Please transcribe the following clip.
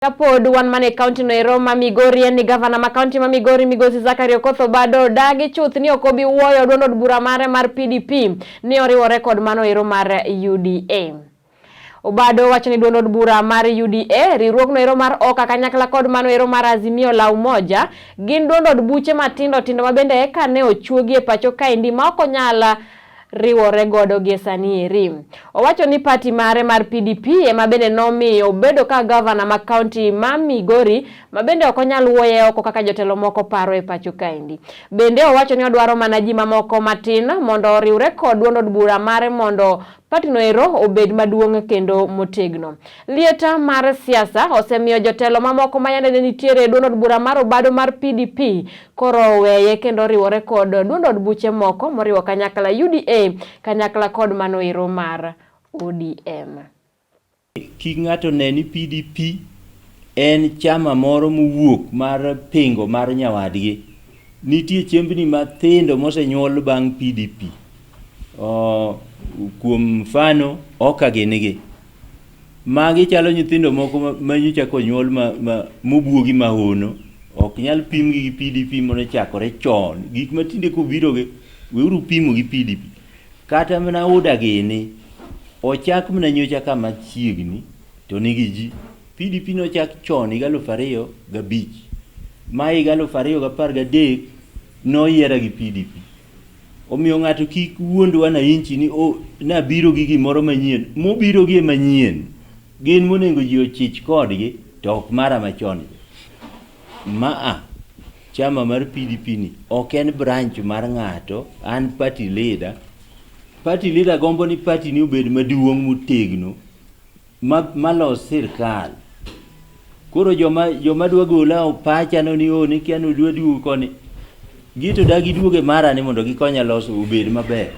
Kapod wan mane kaunti no ero ma Migori ni gavana ma kaunti ma Migori Migosi Zachary Okoth Obado dagi chuth ni okobi wuoyo duond od bura mare mar PDP ni oriwore kod mano ero mar UDA. Obado wacho ni duond od bura mar UDA riwruogno ero mar Oka kanyakla kod mano ero mar Azimio la Umoja gin duond od buche matindo tindo ma bende eka ne ochuogi e pacho kaendi ma ok onyala riwore godo gie sani eri. Owacho ni party mare mar PDP ema bende nomiyo obedo ka gavana ma kaunti ma Migori ma bende ok onyal wuoye oko kaka jotelo moko paro e pacho kaendi. Bende owacho ni odwaro mana ji mamoko matin mondo oriwre kod duond od bura mare mondo party no ero obed maduong' kendo motegno. Lieta mar siasa osemiyo jotelo mamoko ma yande nitiere duond od bura mar Obado mar PDP koro weye kendo riwore kod duond od buche moko moriwo kanyakla UDA kanyakla kod mano ero mar ODM. Kik ng'ato neni PDP en chama moro mowuok mar pingo mar nyawadgi. Nitie chembni mathindo mosenyuol bang' PDP. Kuom mfano Oka ginigi. Magi chalo nyithindo moko ma nyocha konyuol mobuogi mahono. Ok nyal pimgi gi PDP mone chakore chon. Gik matinde kobiroge weuru pimo gi PDP. Kata mana Uda gini ochak mana nyocha kama chiegni to nigi ji. PDP no chak chon higa 2005. Ma higa 2013 noyiera gi PDP. Omiyo ng'ato kik wuondwa na inchi ni nabiro gi gimoro manyien. Mobiro gi manyien. Gin monengo ji ochich kodgi to ok mara machon. Chama mar PDP ni ok en branch mar ng'ato, an party leader. Party leader gombo ni party ni obed maduong' motegno malos sirkal. Koro joma dwa gola opacha no ni kiano dwa duogo koni. Gito dagi duoge mara ni mondo gikonya loso obed maber.